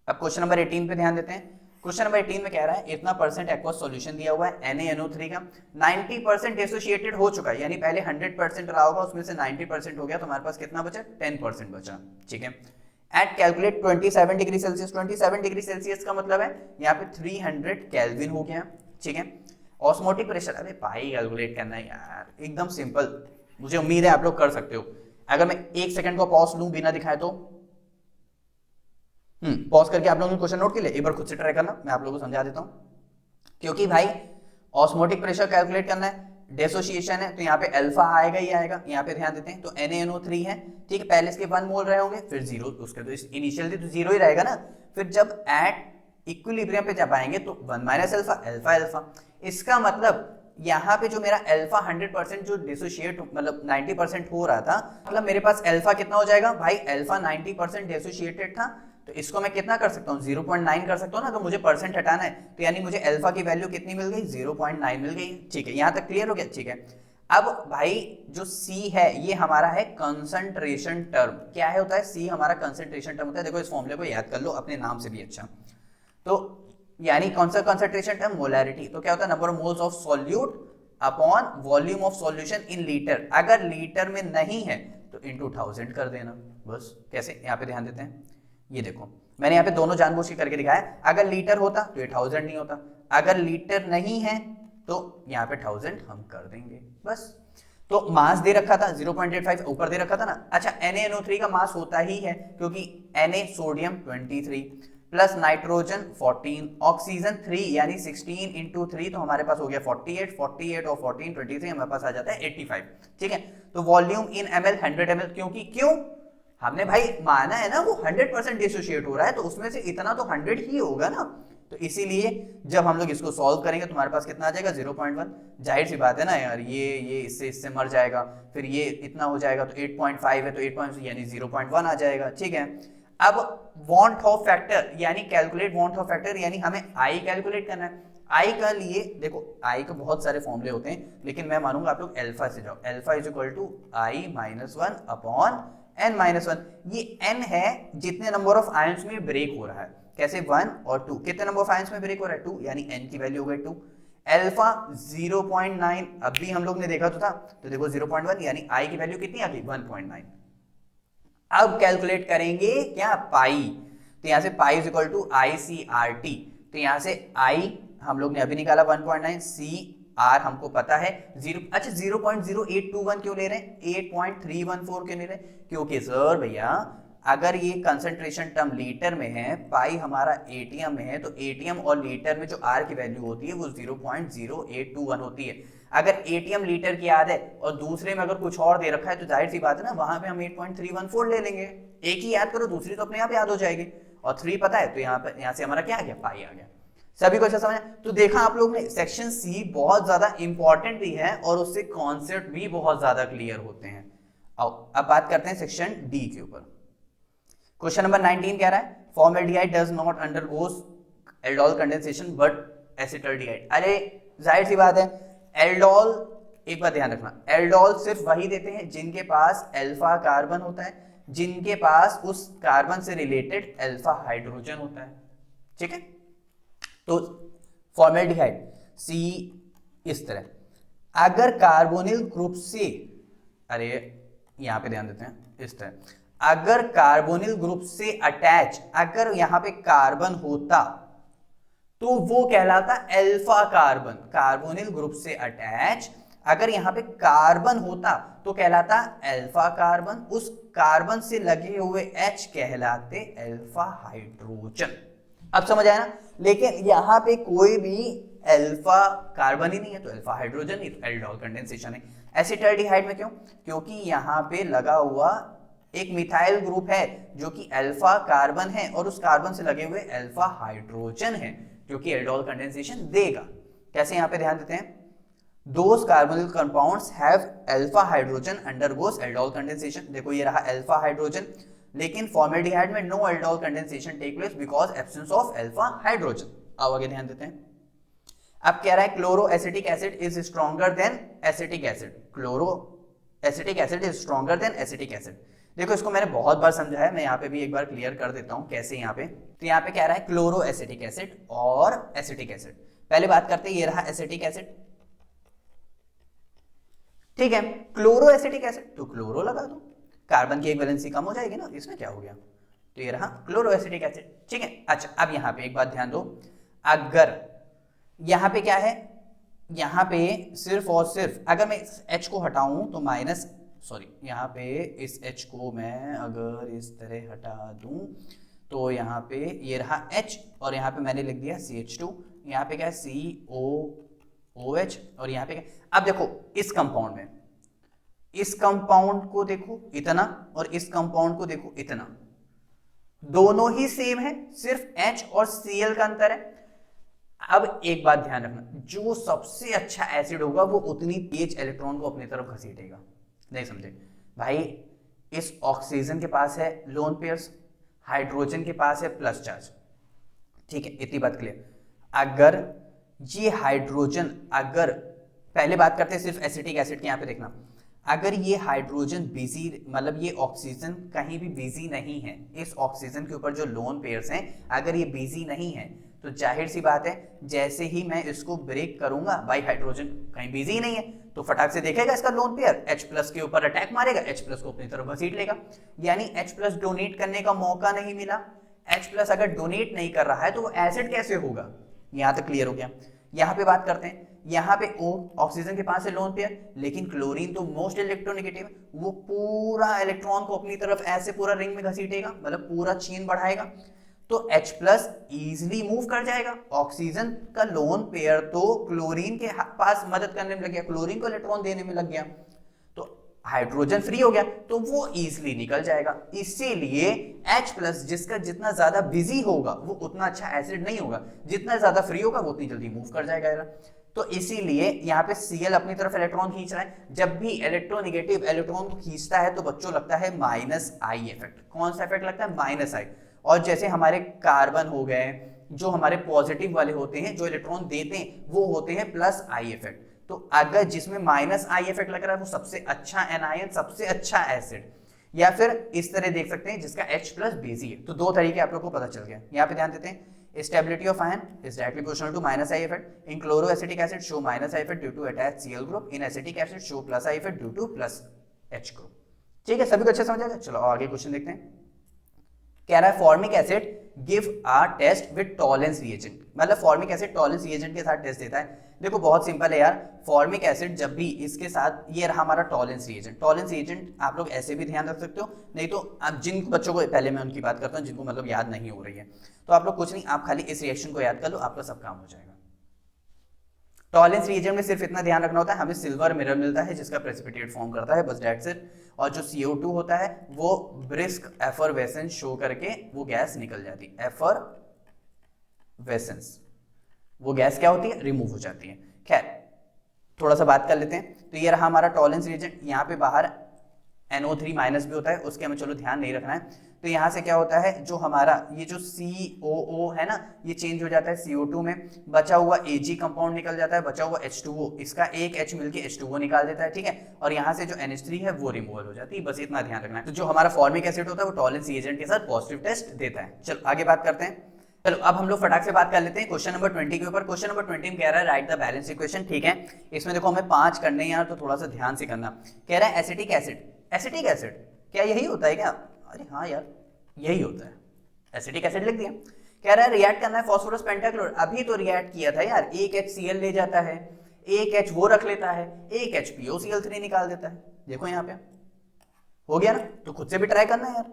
अब क्वेश्चन नंबर 18 पे ध्यान देते हैं। क्वेश्चन नंबर 18 में कह रहा है इतना % एक्वस सॉल्यूशन दिया हुआ है NaNO3 का, 90% डिसोसिएटेड हो चुका है, यानी पहले 100% रहा होगा, उसमें से 90% हो गया, तो हमारे पास कितना बचा, 10% बचा, ठीक है। At calculate 27 degree Celsius, 27 degree Celsius का मतलब है यहाँ पे 300 केल्विन हो गया, ठीक है। ऑस्मोटिक प्रेशर, अरे भाई कैलकुलेट करना है यार, एकदम सिंपल, मुझे उम्मीद है आप लोग कर सकते हो। अगर मैं 1 सेकंड को पॉज लूं बिना दिखाए तो पॉज करके आप लोगों ने क्वेश्चन नोट के लिए एक बार खुद से ट्राई करना, मैं आप लोगों को समझा देता हूं। क्योंकि भाई ऑस्मोटिक प्रेशर कैलकुलेट करना है, डिसोसिएशन है, तो यहाँ पे अल्फा आएगा ही आएगा, यहाँ पे ध्यान देते हैं, तो NaNO3 है, ठीक है, पहले इसके 1 मोल रहे होंगे, फिर 0, उसके तो इनिशियली तो 0 ही रहेगा ना, फिर जब एट इक्विलिब्रियम पे जब आएंगे तो 1 माइनस अल्फा, अल्फा अल्फा, इसका मतलब यहाँ पे जो मेरा अल्फा 100% जो डिसोशिएट मतलब 90% हो रहा था, मतलब मेरे पास अल्फा कितना हो जाएगा भाई, अल्फा 90% डिसोशिएटेड था, तो इसको मैं कितना कर सकता हूँ 0.9 कर सकता हूँ ना, तो मुझे परसेंट हटाना है, तो यानी मुझे अल्फा की वैल्यू कितनी मिल गई 0.9 मिल गई, ठीक है, यहाँ तक क्लियर हो गया, ठीक है। अब भाई जो C है ये हमारा है कंसंट्रेशन टर्म, क्या है होता है C हमारा कंसंट्रेशन टर्म होता है, देखो इस फॉर्मूले को याद कर लो अपने नाम से भी अच्छा। तो यानी कौन सा कंसंट्रेशन टर्म, मोलैरिटी। तो क्या होता है, number of moles of solute upon volume of solution in litre. अगर लीटर में नहीं है तो इनटू 1000 कर देना बस। कैसे, यहाँ पे ध्यान देते हैं, ये देखो मैंने यहाँ पे दोनों जानबूझ के करके दिखाया। अगर लीटर होता तो ये 1000 नहीं होता, अगर लीटर नहीं है तो यहाँ पे 1000 हम कर देंगे बस। तो मास दे रखा था 0.85 ऊपर दे रखा था ना। अच्छा NaNO3 का मास होता ही है क्योंकि Na sodium 23 plus nitrogen 14, oxygen 3 यानी 16 इंटू 3 तो हमारे पास हो गया 48 और 14 23 हमारे पास आ जाता है 85। ठीक है, तो वॉल्यूम इन ml 100 ml, क्योंकि क्यों हमने भाई माना है ना वो 100% डिसोशिएट हो रहा है तो उसमें से इतना तो 100 ही होगा ना। तो इसीलिए जब हम लोग इसको सॉल्व करेंगे तुम्हारे पास कितना आ जाएगा 0.1। जाहिर सी बात है ना यार, ये इससे मर जाएगा, फिर ये इतना हो जाएगा तो 8.5 है तो 8 यानी 0.1 आ जाएगा। ठीक है, अब वांट ऑफ फैक्टर यानी कैलकुलेट वांट ऑफ फैक्टर, यानी हमें आई कैलकुलेट करना है। आई का लिए देखो आई के बहुत सारे फॉर्मूले होते हैं लेकिन मैं मानूंगा आप लोग अल्फा से जाओ। Alpha is equal to i minus 1 upon n minus 1। ये n है जितने नंबर ऑफ आयंस में ब्रेक हो रहा है। कैसे, 1 और 2, कितने नंबर ऑफ आयंस में ब्रेक हो रहा है 2, यानी n की वैल्यू हो गई 2। अल्फा 0.9 अभी हम लोग ने देखा तो था, तो देखो 0.1 यानी i की वैल्यू कितनी आ गई 1.9। अब कैलकुलेट करेंगे क्या, पाई। तो यहां से pi is equal to I C R T. तो यहां से आई हम लोग ने अभी निकाला 1.9, सी आर हमको पता है 0। अच्छा 0.0821 क्यों ले रहे हैं, 8.314 क्यों ले रहे हैं, क्योंकि सर भैया अगर ये कंसंट्रेशन टर्म लीटर में है, पाई हमारा एटीएम में है, तो एटीएम और लीटर में जो आर की वैल्यू होती है वो 0.0821 होती है। अगर एटीएम लीटर की याद है और दूसरे में अगर कुछ और दे रखा है तो जाहिर सी बात है ना वहां पे हम 8.314 ले लेंगे। एक ही याद करो, दूसरी तो अपने आप याद हो जाएगी। और 3 पता है तो यहाँ से हमारा क्या आ गया, पाई आ गया। सभी को अच्छा समझ। तो देखा आप लोग ने सेक्शन सी बहुत ज्यादा इंपॉर्टेंट भी है और उससे कॉन्सेप्ट भी बहुत ज्यादा क्लियर होते हैं। अब बात करते हैं सेक्शन डी के ऊपर। क्वेश्चन नंबर 19 कह रहा है formaldehyde does not undergoes aldol condensation but acetaldehyde. अरे जाहिर सी बात है, एल्डोल एक बात ध्यान रखना, एल्डोल सिर्फ वही देते हैं जिनके पास अल्फा कार्बन होता है, जिनके पास उस कार्बन से रिलेटेड अल्फा हाइड्रोजन होता है। ठीक है, तो फॉर्मल्डिहाइड सी इस तरह, अगर कार्बोनिल ग्रुप से, अरे यहां पे ध्यान देते हैं इस तरह, अगर कार्बोनिल ग्रुप से अटैच अगर यहां पे कार्बन होता तो वो कहलाता अल्फा कार्बन। कार्बोनिल ग्रुप से अटैच अगर यहां पे कार्बन होता तो कहलाता अल्फा कार्बन, उस कार्बन से लगे हुए H कहलाते अल्फा हाइड्रोजन। अब समझ आया ना, लेकिन यहां पे कोई भी अल्फा कार्बन ही नहीं है तो अल्फा हाइड्रोजन नहीं, तो एल्डोल कंडेंसेशन है। एसिटल्डिहाइड में क्यों, क्योंकि यहां पे लगा हुआ एक मिथाइल ग्रुप है जो कि अल्फा कार्बन है और उस कार्बन से लगे हुए अल्फा हाइड्रोजन है जो कि एल्डोल कंडेंसेशन देगा। कैसे, यहां पे ध्यान देते हैं, those carbonyl compounds have alpha hydrogen undergoes aldol condensation. देखो ये रहा अल्फा हाइड्रोजन, लेकिन फॉर्मल्डिहाइड में no aldol condensation take place because absence of alpha hydrogen. अब आगे ध्यान देते हैं। अब कह रहा है chloro acetic acid is stronger than acetic acid. Chloro acetic acid is stronger than acetic acid. देखो इसको मैंने बहुत बार समझाया, मैं यहाँ पे भी एक बार क्लियर कर देता हूँ कैसे। यहाँ पे तो यहाँ पे कह रहा है क्लोरो एसिटिक एसिड और एसिटिक एसिड। पहले बात करते हैं, ये रहा एसिटिक एसिड, ठीक है। क्लोरो एसिटिक एसिड तो क्लोरो लगा दो, कार्बन की एक वैलेंसी कम हो जाएगी ना, इसमें क्या हो गया, तो ये रहा क्लोरो एसिटिक एसिड। ठीक है, अच्छा अब यहाँ पे एक बात ध्यान दो, अगर यहाँ पे क्या है, यहाँ पे सिर्फ और सिर्फ अगर मैं इस H को हटाऊं तो माइनस, सॉरी यहाँ पे इस H को मैं अगर इस तरह हटा दूं तो यहाँ पे ये रहा H और यहाँ पे मैंने लिख दिया CH2, यहाँ पे क्या है COOH और यहाँ पे क्या। अब देखो इस कंपाउंड में, इस कंपाउंड को देखो इतना और इस कंपाउंड को देखो इतना, दोनों ही सेम है, सिर्फ H और Cl का अंतर है। अब एक बात ध्यान रखना, जो सबसे अच्छा एसिड होगा वो उतनी तेज इलेक्ट्रॉन को अपनी तरफ घसीटेगा। नहीं समझे भाई, इस ऑक्सीजन के पास है लोन पेयर्स, हाइड्रोजन के पास है प्लस चार्ज, ठीक है, इतनी बात क्लियर। अगर ये हाइड्रोजन, अगर पहले बात करते हैं सिर्फ एसिटिक एसिड की, यहाँ पे देखना, अगर ये हाइड्रोजन बिजी, मतलब ये ऑक्सीजन कहीं भी बिजी नहीं है, इस ऑक्सीजन के ऊपर जो लोन पेयर्स हैं अगर ये बिजी नहीं है तो जाहिर सी बात है जैसे ही मैं इसको ब्रेक करूंगा, भाई हाइड्रोजन कहीं बिजी नहीं है तो फटाक से देखेगा इसका लोन पेयर H+ के ऊपर अटैक मारेगा, H+ को अपनी तरफ घसीट लेगा, यानी H+ डोनेट करने का मौका नहीं मिला। H+ अगर डोनेट नहीं कर रहा है तो वो एसिड कैसे होगा, यहां तक क्लियर हो गया। यहां पे बात करते हैं, यहाँ पे O ऑक्सीजन के पास है लोन पेयर, लेकिन क्लोरीन तो मोस्ट इलेक्ट्रोनेगेटिव है, वो पूरा इलेक्ट्रॉन को अपनी तरफ ऐसे पूरा रिंग में घसीटेगा, मतलब पूरा चेन बढ़ाएगा, तो H+ इजीली मूव कर जाएगा। ऑक्सीजन का लोन पेयर तो क्लोरीन के पास मदद करने में लग गया, क्लोरीन को इलेक्ट्रॉन देने में लग गया, तो हाइड्रोजन फ्री हो गया, तो वो इजीली निकल जाएगा। इसीलिए H+ जिसका जितना ज्यादा बिजी होगा वो उतना अच्छा एसिड नहीं होगा, जितना ज्यादा फ्री होगा वो उतनी जल्दी मूव कर जाएगा। तो इसीलिए यहाँ पे Cl अपनी तरफ इलेक्ट्रॉन खींच रहा है, जब भी इलेक्ट्रोनेगेटिव इलेक्ट्रॉन को खींचता है तो बच्चों लगता है -I इफेक्ट। कौन सा इफेक्ट लगता है? -I। और जैसे हमारे कार्बन हो गए जो हमारे पॉजिटिव वाले होते हैं, जो इलेक्ट्रॉन देते हैं वो होते हैं +I इफेक्ट। तो अगर जिसमें -I इफेक्ट लग रहा है वो सबसे अच्छा एनायन, सबसे अच्छा एसिड, या फिर इस तरह देख सकते हैं जिसका H+ बिजी है। तो दो तरीके आप लोग को पता चल गया। यहाँ पे ध्यान देते हैं, stability of ion is directly proportional to -I effect. In chloroacetic acid show -I effect due to attached Cl group. In acetic acid show +I effect due to +H group. ठीक है, सभी को अच्छे समझ आएगा। चलो आगे क्वेश्चन देखते हैं। कह रहा है formic acid give a test with Tollens reagent, मतलब फॉर्मिक एसिड टॉलेंस रिएजेंट के साथ टेस्ट देता है। देखो बहुत सिंपल है यार, फॉर्मिक एसिड जब भी इसके साथ, ये रहा हमारा टॉलेंस रिएजेंट। टॉलेंस रिएजेंट आप लोग ऐसे भी ध्यान रख सकते हो, नहीं तो आप जिन बच्चों को, पहले मैं उनकी बात करता हूँ जिनको मतलब याद नहीं हो रही है, तो आप लोग कुछ नहीं, आप खाली इस रिएक्शन को याद कर लो, आपका सब काम हो जाएगा। टॉलेंस रिएजेंट में सिर्फ इतना ध्यान रखना होता है, हमें सिल्वर मिरर मिलता है जिसका प्रेसिपिटेट फॉर्म करता है, बस दैट्स इट। और जो CO2 होता है वो ब्रिस्क एफरवेसेंस शो करके वो गैस निकल जाती है, एफरवेसेंस, वो गैस क्या होती है? रिमूव हो जाती है। खैर थोड़ा सा बात कर लेते हैं। तो ये रहा हमारा टॉलेंस रिएजेंट, यहाँ पे बाहर NO3- भी होता है, उसके हमें चलो ध्यान नहीं रखना है। तो यहाँ से क्या होता है, जो हमारा ये जो COO है ना, ये चेंज हो जाता है CO2 में, बचा हुआ Ag कंपाउंड निकल जाता है, बचा हुआ H2O, इसका एक H मिलके H2O निकाल देता है, ठीक है, और यहाँ से जो NH3 है वो रिमूवल हो जाती है, बस इतना ध्यान रखना है। तो जो हमारा फॉर्मिक एसिड होता है वो टॉलेंस रिएजेंट के साथ पॉजिटिव टेस्ट देता है। चलो आगे बात करते हैं। चलो अब हम लोग फटाक से बात कर लेते हैं क्वेश्चन नंबर 20 के ऊपर। क्वेश्चन नंबर 20 में कह रहा है राइट द बैलेंस इक्वेशन, ठीक है। इसमें देखो हमें 5 करने हैं यार, तो थोड़ा सा ध्यान से करना। कह रहा है एसिटिक एसिड, एसिटिक एसिड क्या यही होता है क्या? अरे हाँ यार यही होता है, एसिटिक एसिड लिख दिया। कह रहा है रिएक्ट करना है फास्फोरस पेंटाक्लोराइड, अभी तो रिएक्ट किया था यार, एक HCl ले जाता है, एक H वो रख लेता है, एक HPOCl3 निकाल देता है। देखो यहाँ पे हो गया ना, तो खुद से भी ट्राई करना है यार।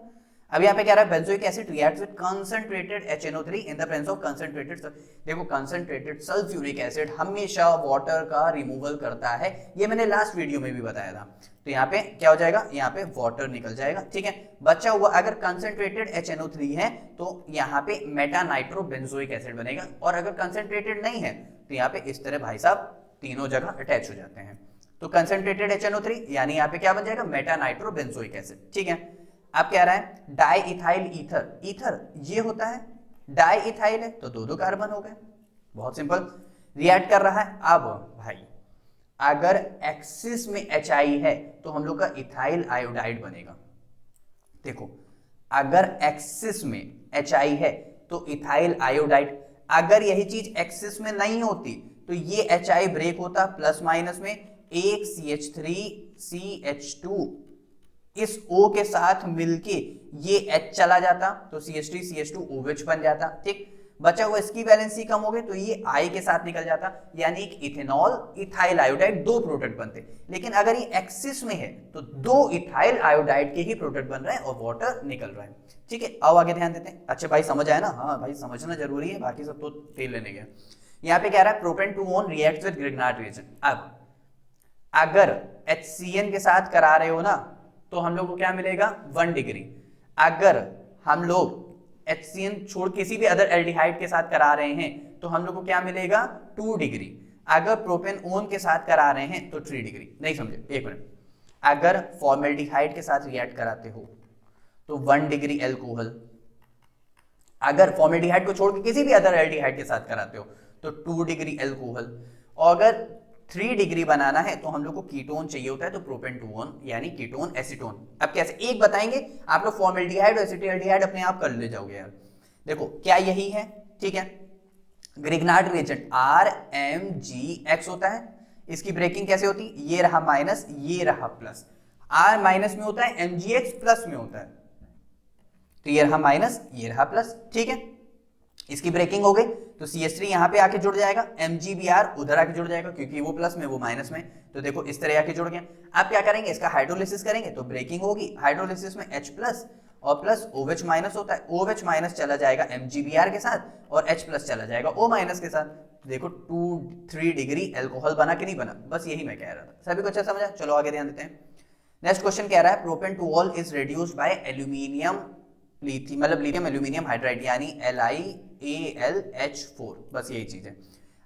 अब यहाँ पे कह रहा है benzoic acid reacts with concentrated HNO3 in the presence of concentrated, देखो कंसंट्रेटेड सल्फ्यूरिक एसिड हमेशा वाटर का रिमूवल करता है, ये मैंने लास्ट वीडियो में भी बताया था। तो यहाँ पे क्या हो जाएगा, यहाँ पे वाटर निकल जाएगा, ठीक है। बचा हुआ अगर कंसंट्रेटेड HNO3 है तो यहाँ पे मेटा नाइट्रो बेंजोइक एसिड बनेगा, और अगर कंसंट्रेटेड नहीं है तो यहाँ पे इस तरह भाई साहब तीनों जगह अटैच हो जाते हैं। तो कंसंट्रेटेड HNO3 यानी यहाँ पे क्या बन जाएगा, मेटा नाइट्रो बेंजोइक एसिड, ठीक है। अब कह रहा है डाई इथाइल ईथर, ईथर ये होता है, डाई इथाइल है तो दो कार्बन हो गए, बहुत सिंपल। रिएक्ट कर रहा है, अब भाई अगर एक्सिस में HI है तो हम लोग का इथाइल आयोडाइड बनेगा। देखो अगर एक्सिस में HI है तो इथाइल आयोडाइड, अगर यही चीज एक्सिस में नहीं होती तो ये HI ब्रेक होता, प्लस माइनस में एक CH3CH2 इस O के साथ मिलके ये H चला जाता तो CH3CH2 OH बन जाता, ठीक। बचा हुआ इसकी वैलेंसी कम हो गई तो ये I के साथ निकल जाता, यानी इथेनॉल इथाइल आयोडाइड दो प्रोडक्ट बनते। लेकिन अगर ये एक्सिस में है तो दो इथाइल आयोडाइड के ही प्रोडक्ट बन रहे हैं और वाटर निकल रहा है, ठीक है। अब आगे ध्यान देते हैं। अच्छा भाई समझ आया ना? हाँ भाई समझना जरूरी है, बाकी सब तो तेल लेने गया। यहाँ पे कह रहा है propane 2 reacts with Grignard reagent. अब अगर HCN के साथ करा रहे हो ना तो हम लोग को क्या मिलेगा, 1 डिग्री। अगर हम लोग HCN छोड़ किसी भी अदर एल्डिहाइड के साथ करा रहे हैं तो हम लोग को क्या मिलेगा, 2 डिग्री। अगर प्रोपेनोन के साथ करा रहे हैं तो 3 डिग्री। नहीं समझे, एक मिनट। अगर फॉर्मेल्डिहाइड के साथ रिएक्ट कराते हो तो 1 डिग्री एल्कोहल, अगर फॉर्मेल्डिहाइड को छोड़ के किसी भी अदर एल्डिहाइड के साथ कराते हो तो 2 डिग्री एल्कोहल, और अगर 3 डिग्री बनाना है तो हम लोग को कीटोन चाहिए होता है, तो प्रोपेन 2 यानी कीटोन एसीटोन। अब कैसे, एक बताएंगे आप लोग, फॉर्मेल्डिहाइड और एसिटिल्डिहाइड अपने आप कर ले जाओगे यार। देखो क्या यही है, ठीक है, ग्रिग्नार्ड रिएजेंट RMgX होता है, इसकी ब्रेकिंग कैसे होती है, ये रहा माइनस ये रहा प्लस, R माइनस में होता है, Mgx प्लस में होता है, तो ये रहा माइनस ये रहा प्लस, ठीक है। इसकी ब्रेकिंग हो गई तो CH3 यहाँ पे आके जुड़ जाएगा, MgBr उधर आके जुड़ जाएगा क्योंकि वो प्लस में वो माइनस में, तो देखो इस तरह आके जुड़ गया। अब क्या करेंगे, इसका हाइड्रोलिसिस करेंगे तो ब्रेकिंग होगी, हाइड्रोलिसिस में H प्लस और प्लस OH माइनस होता है, OH माइनस चला जाएगा MgBr के साथ और H प्लस चला जाएगा O माइनस के साथ। देखो 2-3 डिग्री अल्कोहल बना कि नहीं बना, बस यही मैं कह रहा था। सभी को अच्छा समझा, चलो आगे ध्यान देते हैं। नेक्स्ट क्वेश्चन कह रहा है propane two all is reduced by aluminium मतलब लिथियम एल्यूमिनियम हाइड्राइड यानी LiAlH4, बस यही चीज है।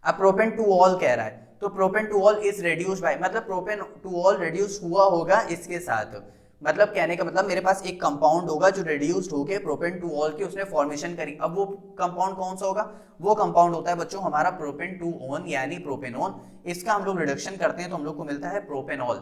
अब प्रोपेन टू ऑल कह रहा है तो propane two all is reduced by मतलब प्रोपेन टू ऑल रिड्यूस हुआ होगा इसके साथ, मतलब कहने का मतलब मेरे पास एक कंपाउंड होगा जो रिड्यूस्ड होके प्रोपेन टू ऑल की उसने फॉर्मेशन करी। अब वो कंपाउंड कौन सा होगा, वो कंपाउंड होता है बच्चों हमारा प्रोपेन टू ओन यानी प्रोपेनॉन। इसका हम लोग रिडक्शन करते हैं तो हम लोग को मिलता है प्रोपेनॉल।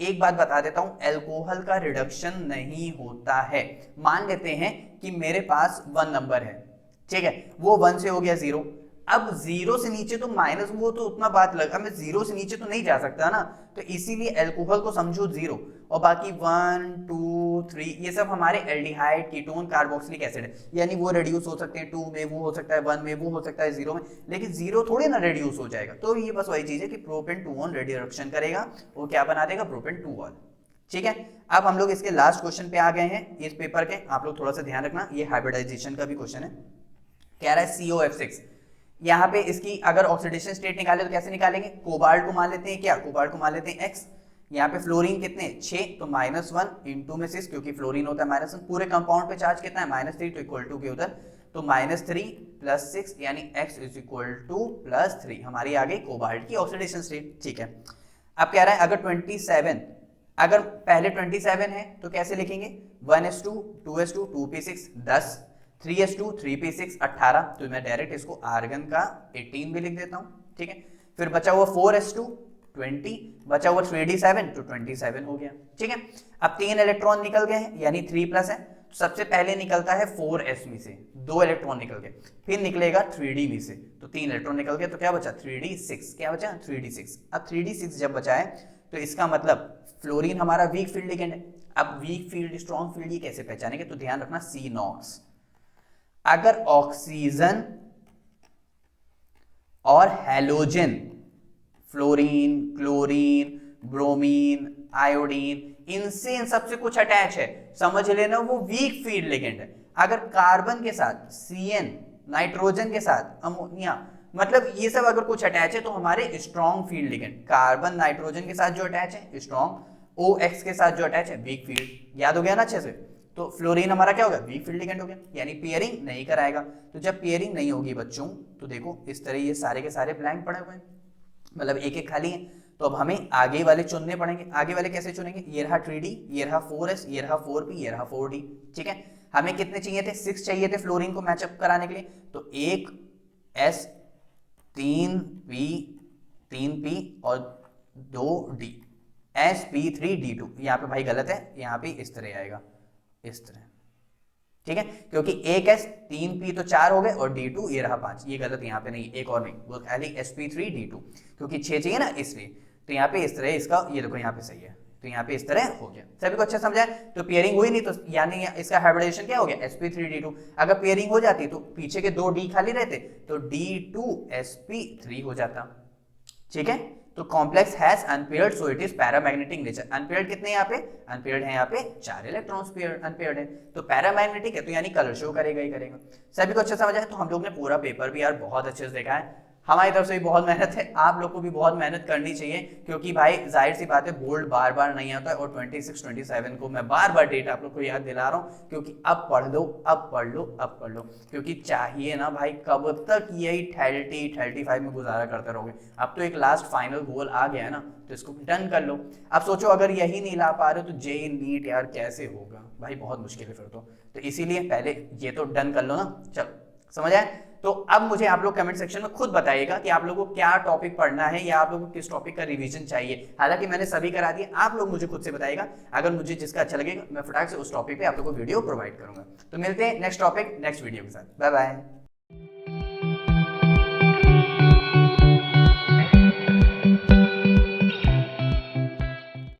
एक बात बता देता हूं, अल्कोहल का रिडक्शन नहीं होता है। मान लेते हैं कि मेरे पास 1 नंबर है, ठीक है, वो 1 से हो गया 0, अब 0 से नीचे तो माइनस, वो तो उतना बात लगा, मैं 0 से नीचे तो नहीं जा सकता ना, तो इसीलिए अल्कोहल को समझो 0 और बाकी 1 2 3 ये सब हमारे एल्डिहाइड कीटोन कार्बोक्सिलिक एसिड है, यानी वो रिड्यूस हो सकते हैं 2 में, वो हो सकता है 1 में, वो हो सकता है 0 में, लेकिन 0 थोड़ी ना रिड्यूस हो जाएगा। तो ये बस वही चीज है कि प्रोपेन टू ऑन रिडक्शन करेगा, वो क्या बना देगा, प्रोपेन टू ऑन, ठीक है। अब हम लोग इसके लास्ट क्वेश्चन पे आ गए हैं इस पेपर के, आप लोग थोड़ा सा ध्यान रखना, ये हाइब्रिडाइजेशन का भी क्वेश्चन है। कह रहा है COF6, यहाँ पे इसकी अगर ऑक्सीडेशन स्टेट निकाले तो कैसे निकालेंगे, कोबाल्ट को मान लेते हैं, क्या कोबाल्ट को मान लेते हैं X, यहाँ पे फ्लोरीन कितने 6 तो -1 इंटू में 6 क्योंकि फ्लोरीन होता है -1, पूरे कंपाउंड पे चार्ज कितना है -3 तो इक्वल टू के उधर, तो -3 + 6 यानी X = +3 हमारी आ गई कोबाल्ट की ऑक्सीडेशन स्टेट, ठीक है। अब कह रहा है अगर 27 अगर पहले 27 है तो कैसे लिखेंगे, 1s2 2s2 2p6 10 3s2 3p6 18, तो मैं डायरेक्ट इसको आर्गन का 18 भी लिख देता हूं, ठीक है। फिर बचा हुआ 4s2 20, बचा हुआ 3d7 तो 27 हो गया, ठीक है। अब 3 इलेक्ट्रॉन निकल गए हैं यानी 3 प्लस है, तो सबसे पहले निकलता है 4s में से 2 इलेक्ट्रॉन निकल गए, फिर निकलेगा 3d में से तो 3 इलेक्ट्रॉन निकल गए, तो क्या बचा 3d6, क्या बचा 3d6। अब 3d6 जब बचा है तो इसका मतलब फ्लोरीन हमारा वीक फील्ड लिगेंड है। अब वीक फील्ड स्ट्रॉन्ग फील्ड ये कैसे पहचानेंगे, तो ध्यान रखना CNOX, अगर ऑक्सीजन और halogen fluorine chlorine bromine iodine इनसे इन सबसे कुछ अटैच है, समझ लेना वो वीक फील्ड लिगेंड है। अगर कार्बन के साथ CN नाइट्रोजन के साथ अमोनिया मतलब ये सब अगर कुछ अटैच है तो हमारे strong field ligand, carbon nitrogen के साथ जो अटैच है स्ट्रॉन्ग, OX के साथ जो अटैच है वीक फील्ड। याद हो गया ना अच्छे से, तो फ्लोरीन हमारा क्या होगा, वीक फील्ड लिगेंड हो गया, यानी पेयरिंग नहीं कराएगा। तो जब पेयरिंग नहीं होगी बच्चों तो देखो इस तरह ये सारे के सारे ब्लैंक पड़े हुए हैं, मतलब एक एक खाली है, तो अब हमें आगे वाले चुनने पड़ेंगे। आगे वाले कैसे चुनेंगे, ये रहा 3D, ये रहा 4s, ये रहा 4p, ये रहा 4d, ठीक है। हमें कितने चाहिए थे, 6 चाहिए थे फ्लोरीन को मैचअप कराने के लिए, तो 1s 3p 3p और 2d sp3d2, यहाँ पे भाई गलत है, यहाँ पे इस तरह आएगा, इस तरह, ठीक है, क्योंकि 1s 3p तो 4 हो गए और d2 ये रहा 5, ये गलत यहाँ पे नहीं, एक और नहीं, वो खाली sp3d2 क्योंकि 6 चाहिए ना इसलिए, तो यहाँ पे इस तरह इसका ये देखो यहाँ पे सही है, तो यहाँ पे इस तरह हो गया। सभी को अच्छा समझा है, तो पेयरिंग हुई नहीं तो यानी इसका हाइब्रिडाइजेशन क्या हो गया, sp3d2। अगर पेयरिंग हो जाती तो पीछे के 2 d खाली रहते तो d2sp3 हो जाता, ठीक है। तो complex has unpaired so it is paramagnetic nature. Unpaired कितने यहाँ पे, अनपेयर्ड है यहाँ पे 4 इलेक्ट्रॉन्स अनपेयर्ड है, तो पैरामैग्नेटिक है तो यानी कलर शो करेगा ही करेगा। सभी को अच्छा समझ आया, तो हम लोग ने पूरा पेपर भी यार बहुत अच्छे से देखा है, हमारी तरफ से भी बहुत मेहनत है, आप लोग को भी बहुत मेहनत करनी चाहिए, क्योंकि भाई जाहिर सी बात है बोल्ड बार बार नहीं आता है, और 26 27 को मैं बार बार डेट आप लोग को याद दिला रहा हूँ, क्योंकि अब पढ़ लो अब पढ़ लो अब पढ़ लो, क्योंकि चाहिए ना भाई कब तक यही 30-35 में गुजारा करते रहोगे। अब तो एक लास्ट फाइनल गोल आ गया है ना, तो इसको डन कर लो। अब सोचो अगर यही नहीं ला पा रहे हो तो जेईई नीट यार कैसे होगा भाई, बहुत मुश्किल है फिर तो इसीलिए पहले ये तो डन कर लो ना। चलो समझ आए, तो अब मुझे आप लोग कमेंट सेक्शन में खुद बताइएगा कि आप लोगों को क्या टॉपिक पढ़ना है या आप लोगों को किस टॉपिक का रिवीजन चाहिए। हालांकि मैंने सभी करा दिए, आप लोग मुझे खुद से बताइएगा, अगर मुझे जिसका अच्छा लगेगा मैं फटाक से उस टॉपिक पे आप लोगों को वीडियो प्रोवाइड करूंगा। तो मिलते हैं नेक्स्ट टॉपिक नेक्स्ट वीडियो के साथ, बाय बाय।